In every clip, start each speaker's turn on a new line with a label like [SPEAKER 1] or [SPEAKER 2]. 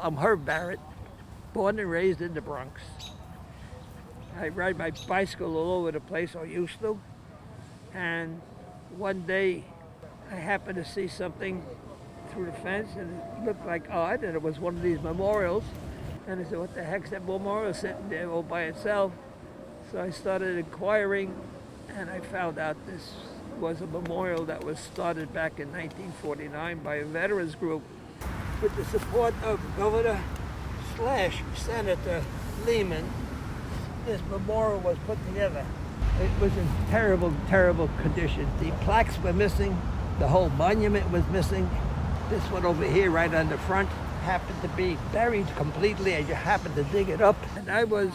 [SPEAKER 1] I'm Herb Barrett, born and raised in the Bronx. I ride my bicycle all over the place, or used to, and one day I happened to see something through the fence and it looked like odd, and it was one of these memorials. And I said, what the heck's that memorial sitting there all by itself? So I started inquiring, and I found out this was a memorial that was started back in 1949 by a veterans group with the support of Governor slash Senator Lehman. This memorial was put together. It was in terrible, terrible condition. The plaques were missing. The whole monument was missing. This one over here, right on the front, happened to be buried completely. I just happened to dig it up. And I was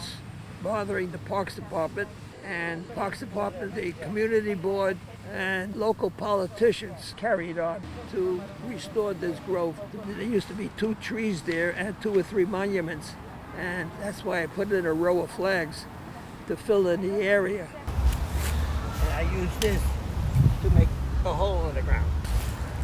[SPEAKER 1] bothering the Parks Department, and Parks Department, the community board, and local politicians carried on to restore this grove. There used to be 2 trees there and 2 or 3 monuments, and that's why I put in a row of flags to fill in the area. And I use this to make a hole in the ground.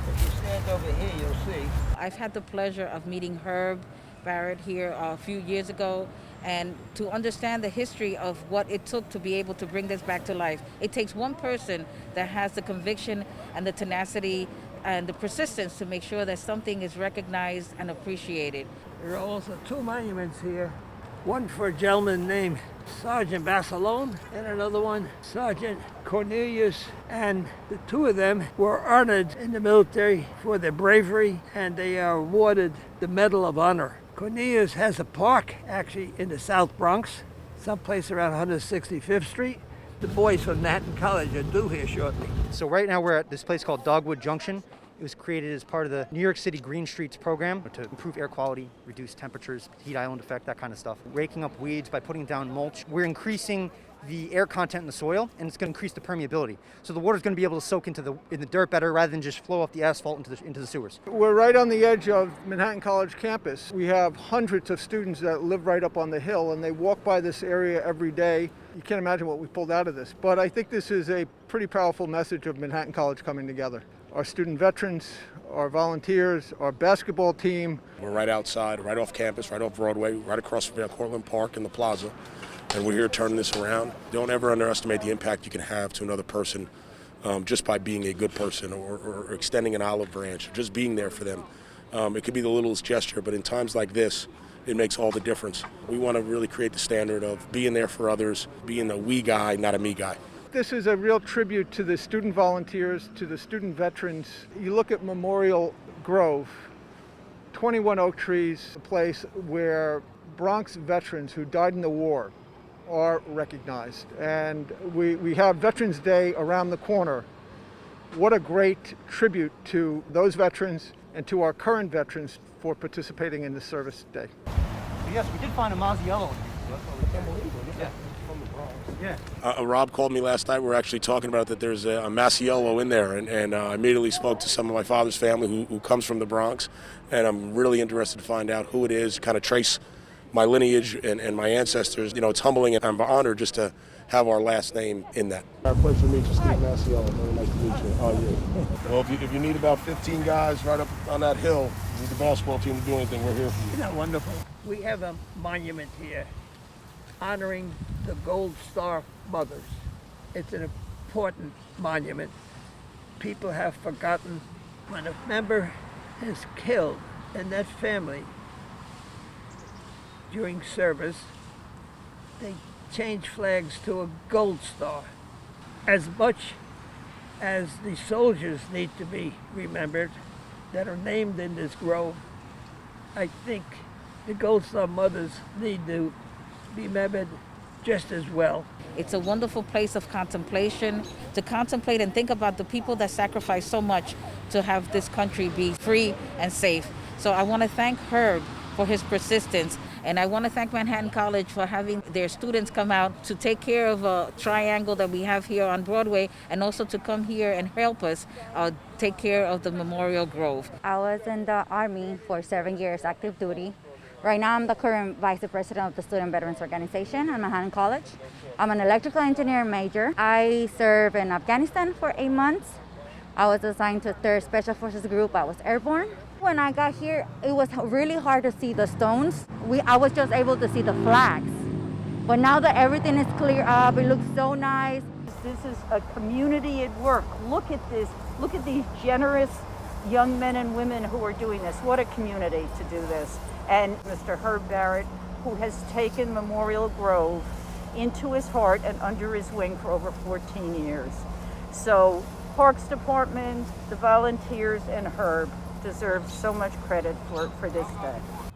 [SPEAKER 1] If you stand over here, you'll see.
[SPEAKER 2] I've had the pleasure of meeting Herb Barrett here a few years ago, and to understand the history of what it took to be able to bring this back to life. It takes one person that has the conviction and the tenacity and the persistence to make sure that something is recognized and appreciated.
[SPEAKER 1] There are also 2 monuments here. One for a gentleman named Sergeant Basilone, and another one, Sergeant Cornelius. And the 2 of them were honored in the military for their bravery, and they are awarded the Medal of Honor. Cornelius has a park, actually, in the South Bronx, someplace around 165th Street. The boys from Manhattan College are due here shortly.
[SPEAKER 3] So right now we're at this place called Dogwood Junction. It was created as part of the New York City Green Streets program to improve air quality, reduce temperatures, heat island effect, that kind of stuff. Raking up weeds by putting down mulch. We're increasing the air content in the soil, and it's going to increase the permeability. So the water's going to be able to soak in the dirt better rather than just flow off the asphalt into the sewers.
[SPEAKER 4] We're right on the edge of Manhattan College campus. We have hundreds of students that live right up on the hill, and they walk by this area every day. You can't imagine what we pulled out of this. But I think this is a pretty powerful message of Manhattan College coming together. Our student veterans, our volunteers, our basketball team.
[SPEAKER 5] We're right outside, right off campus, right off Broadway, right across from Cortlandt Park and the plaza. And we're here turning this around. Don't ever underestimate the impact you can have to another person just by being a good person or extending an olive branch, or just being there for them. It could be the littlest gesture, but in times like this, it makes all the difference. We want to really create the standard of being there for others, being a we guy, not a me guy.
[SPEAKER 4] This is a real tribute to the student volunteers, to the student veterans. You look at Memorial Grove, 21 oak trees, a place where Bronx veterans who died in the war are recognized. And we have Veterans Day around the corner. What a great tribute to those veterans and to our current veterans for participating in this service day.
[SPEAKER 3] Yes, we did find a Masiello.
[SPEAKER 5] Rob called me last night. We were actually talking about that there's a Masiello in there, and I immediately spoke to some of my father's family who comes from the Bronx, and I'm really interested to find out who it is, kind of trace my lineage and my ancestors. You know, it's humbling, and I'm honored just to have our last name in that.
[SPEAKER 6] Our pleasure to meet you, Steve Masiello. Very nice to meet you. How are you? Well, if you need about 15 guys right up on that hill, you need the basketball team to do anything, we're here for you.
[SPEAKER 1] Isn't that wonderful? We have a monument here honoring the Gold Star mothers. It's an important monument. People have forgotten when a member is killed in that family during service, they change flags to a gold star. As much as the soldiers need to be remembered that are named in this grove, I think the Gold Star mothers need to be remembered just as well.
[SPEAKER 2] It's a wonderful place of contemplation, to contemplate and think about the people that sacrificed so much to have this country be free and safe. So I want to thank Herb for his persistence, and I want to thank Manhattan College for having their students come out to take care of a triangle that we have here on Broadway, and also to come here and help us take care of the Memorial Grove.
[SPEAKER 7] I was in the Army for 7 years, active duty. Right now, I'm the current Vice President of the Student Veterans Organization at Manhattan College. I'm an electrical engineer major. I served in Afghanistan for 8 months. I was assigned to 3rd Special Forces Group. I was airborne. When I got here, it was really hard to see the stones. I was just able to see the flags. But now that everything is clear up, it looks so nice.
[SPEAKER 8] This is a community at work. Look at this. Look at these generous young men and women who are doing this. What a community to do this. And Mr. Herb Barrett, who has taken Memorial Grove into his heart and under his wing for over 14 years. So Parks Department, the volunteers, and Herb deserve so much credit for this day.